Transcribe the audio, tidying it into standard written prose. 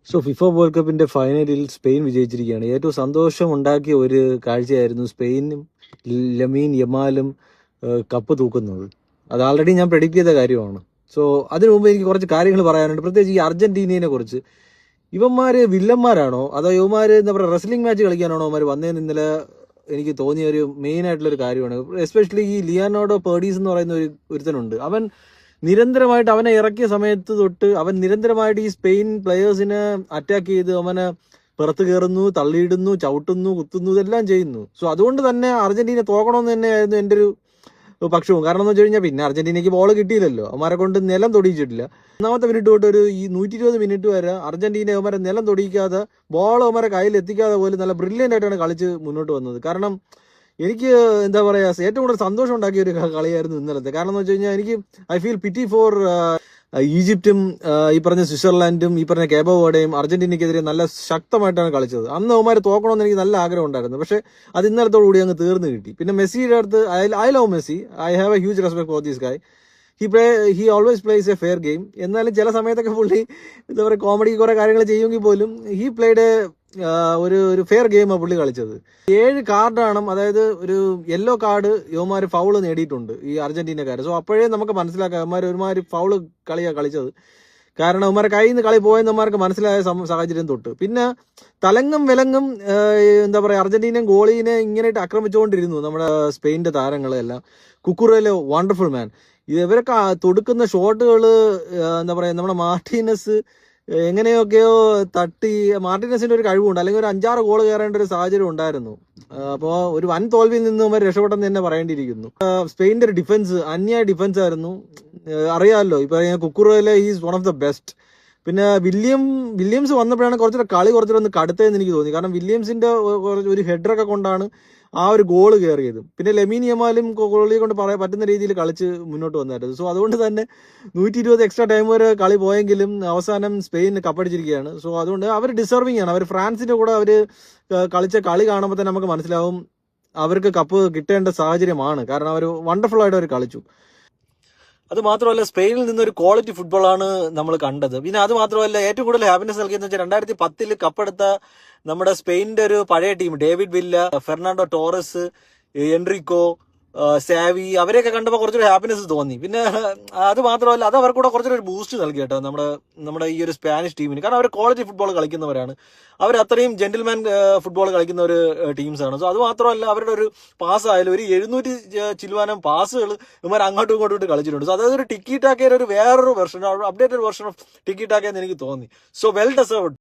So FIFA world കപ്പിന്റെ ഫൈനലിൽ Spain വിജയിച്ചിരിക്കുകയാണ്. ഏറ്റവും സന്തോഷം ഉണ്ടാക്കിയ ഒരു കാഴ്ചയായിരുന്നു സ്പെയിനും ലമീൻ യമാലും കപ്പ് തൂക്കുന്നത്. അത് ആൾറെഡി ഞാൻ പ്രെഡിക്റ്റ് ചെയ്ത കാര്യമാണ്. സോ അതിനു മുമ്പ് എനിക്ക് കുറച്ച് കാര്യങ്ങൾ പറയാനുണ്ട്, പ്രത്യേകിച്ച് ഈ അർജന്റീനയെ കുറിച്ച്. ഇവന്മാര് വില്ലന്മാരാണോ അതോ ഇവന്മാര് എന്താ പറയുക റെസ്ലിംഗ് മാച്ച് കളിക്കാനാണോ അവന്മാർ വന്നതെന്ന് ഇന്നലെ എനിക്ക് തോന്നിയ ഒരു മെയിൻ ആയിട്ടുള്ള ഒരു കാര്യമാണ്. എസ്പെഷ്യലി ഈ ലിയാനോഡോ പേർഡീസ് എന്ന് പറയുന്ന ഒരുത്തനുണ്ട്. അവൻ നിരന്തരമായിട്ട് അവനെ ഇറക്കിയ സമയത്ത് തൊട്ട് അവൻ നിരന്തരമായിട്ട് ഈ സ്പെയിൻ പ്ലെയേഴ്സിനെ അറ്റാക്ക് ചെയ്ത് അവനെ പുറത്ത് കയറുന്നു, തള്ളിയിടുന്നു, ചവിട്ടുന്നു, കുത്തുന്നു, ഇതെല്ലാം ചെയ്യുന്നു. സോ അതുകൊണ്ട് തന്നെ അർജന്റീന തോക്കണമെന്ന് തന്നെയായിരുന്നു എൻ്റെ ഒരു പക്ഷവും. കാരണം എന്ന് വെച്ച് കഴിഞ്ഞാൽ പിന്നെ അർജന്റീനയ്ക്ക് ബോൾ കിട്ടിയില്ലല്ലോ, അവന്മാരെ കൊണ്ട് നിലം തൊടിയിച്ചിട്ടില്ല. ഒന്നാമത്തെ മിനിറ്റ് തൊട്ട് ഒരു ഈ 120 മിനിറ്റ് വരെ അർജന്റീന അവന്മാരെ നിലം തൊടിയിക്കാതെ ബോൾ അവന്മാരെ കയ്യിൽ എത്തിക്കാതെ പോലും നല്ല ബ്രില്യൻ്റ് ആയിട്ടാണ് കളിച്ച് മുന്നോട്ട് വന്നത്. കാരണം എനിക്ക് എന്താ പറയാ ഏറ്റവും കൂടുതൽ സന്തോഷം ഉണ്ടാക്കിയ ഒരു കളിയായിരുന്നു ഇന്നലത്തെ. കാരണം എന്ന് വെച്ച് കഴിഞ്ഞാൽ എനിക്ക് ഐ ഫീൽ പിറ്റി ഫോർ ഈജിപ്തും ഈ പറഞ്ഞ സ്വിറ്റ്സർലാൻഡും ഈ പറഞ്ഞ കേബോ വേർഡയും അർജന്റീനയ്ക്കെതിരെ നല്ല ശക്തമായിട്ടാണ് കളിച്ചത്. അന്ന് അവന്മാർ തോക്കണമെന്ന് എനിക്ക് നല്ല ആഗ്രഹം ഉണ്ടായിരുന്നു. പക്ഷെ അത് ഇന്നലത്തോടു കൂടി അങ്ങ് തീർന്നു കിട്ടി. പിന്നെ മെസ്സിയുടെ അടുത്ത് I love Messi, I have A huge respect for this guy. He always place A fair game. എന്നാലും ചില സമയത്തൊക്കെ പുള്ളി എന്താ പറയുക കോമഡി കുറെ കാര്യങ്ങൾ ചെയ്യുമെങ്കിൽ പോലും ഹി പ്ലേഡ് ഒരു ഫെയർ ഗെയിമാണ് പുള്ളി കളിച്ചത്. 7 കാർഡാണ്, അതായത് ഒരു യെല്ലോ കാർഡ് യുവമാര് ഫൗള് നേടിയിട്ടുണ്ട് ഈ അർജന്റീനക്കാർ. സോ അപ്പോഴേ നമുക്ക് മനസ്സിലാക്കാം യുവമാർ ഒരുമാതിരി ഫൗള് കളിയാണ് കളിച്ചത്. കാരണം യുവമാരെ കയ്യിൽ നിന്ന് കളി പോയെന്ന് യുവമാർക്ക് മനസ്സിലായ സാഹചര്യം തൊട്ട് പിന്നെ തലങ്ങും വിലങ്ങും എന്താ പറയാ അർജന്റീനൻ ഗോളീനെ ഇങ്ങനെയായിട്ട് ആക്രമിച്ചുകൊണ്ടിരുന്നു നമ്മുടെ സ്പെയിനിന്റെ താരങ്ങളെല്ലാം. കുക്കുറേലെ വണ്ടർഫുൾ മാൻ. ഇവരൊക്കെ തൊടുക്കുന്ന ഷോട്ടുകൾ എന്താ പറയാ നമ്മുടെ മാർട്ടീനസ് എങ്ങനെയൊക്കെയോ തട്ടി. മാർട്ടിനസിന്റെ ഒരു കഴിവുണ്ട്, അല്ലെങ്കിൽ ഒരു 5-6 ഗോൾ കയറേണ്ട ഒരു സാഹചര്യം ഉണ്ടായിരുന്നു. അപ്പോൾ ഒരു വൻ തോൽവിയിൽ നിന്ന് അവർ രക്ഷപ്പെട്ടെന്ന് തന്നെ പറയേണ്ടിയിരിക്കുന്നു. സ്പെയിനിന്റെ ഒരു ഡിഫൻസ് അന്യായ ഡിഫൻസ് ആയിരുന്നു. അറിയാമല്ലോ ഇപ്പൊ കുക്കുറയിലെ is one of the best. പിന്നെ വില്യംസ് വന്നപ്പോഴാണ് കുറച്ചുകൂടെ ഒന്ന് കടുത്തതെന്ന് എനിക്ക് തോന്നി. കാരണം വില്യംസിന്റെ ഒരു ഹെഡറൊക്കെ കൊണ്ടാണ് ആ ഒരു ഗോള് കയറിയത്. പിന്നെ ലെമീൻ യമാലും ഗോളിയെ കൊണ്ട് പറ്റുന്ന രീതിയിൽ കളിച്ച് മുന്നോട്ട് വന്നായിരുന്നു. സോ അതുകൊണ്ട് തന്നെ 120 എക്സ്ട്രാ ടൈം വരെ കളി പോയെങ്കിലും അവസാനം സ്പെയിൻ കപ്പടിച്ചിരിക്കുകയാണ്. സോ അതുകൊണ്ട് അവർ ഡിസർവിംഗ് ആണ്. അവർ ഫ്രാൻസിന്റെ കൂടെ അവർ കളിച്ച കളി കാണുമ്പോൾ തന്നെ നമുക്ക് മനസ്സിലാവും അവർക്ക് കപ്പ് കിട്ടേണ്ട സാഹചര്യമാണ്. കാരണം അവർ വണ്ടർഫുൾ ആയിട്ട് അവർ കളിച്ചു. അത് മാത്രമല്ല സ്പെയിനിൽ നിന്നൊരു ക്വാളിറ്റി ഫുട്ബോളാണ് നമ്മൾ കണ്ടത്. പിന്നെ അത് മാത്രമല്ല ഏറ്റവും കൂടുതൽ ഹാപ്പിനെസ് നൽകിയെന്ന് വെച്ചാൽ 2010 കപ്പെടുത്ത നമ്മുടെ സ്പെയിനിന്റെ ഒരു പഴയ team David Villa, Fernando Torres, Enrico, Xavi, അവരെയൊക്കെ കണ്ടപ്പോൾ കുറച്ചൊരു ഹാപ്പിനെസ് തോന്നി. പിന്നെ അത് മാത്രമല്ല അത് അവർക്കൂടെ കുറച്ചൊരു ബൂസ്റ്റ് നൽകി കേട്ടോ നമ്മുടെ ഈ ഒരു സ്പാനിഷ് ടീമിന്. കാരണം അവർ ക്വാളിറ്റി ഫുട്ബോൾ കളിക്കുന്നവരാണ്. അവർ അത്രയും ജെന്റിൽമാൻ ഫുട്ബോൾ കളിക്കുന്ന ഒരു ടീംസാണ്. സോ അത് മാത്രമല്ല അവരുടെ ഒരു പാസ് ആയാലും ഒരു 700 ചില്ലുവാനം പാസുകൾ ഇവർ അങ്ങോട്ടും ഇങ്ങോട്ടും കളിച്ചിട്ടുണ്ട്. സോ അതായത് ഒരു ടിക്കി ടാക്കയുടെ ഒരു വേറൊരു version, updated version of tiki taka എന്ന് എനിക്ക് തോന്നി. So well ഡെസേർവ്ഡ്.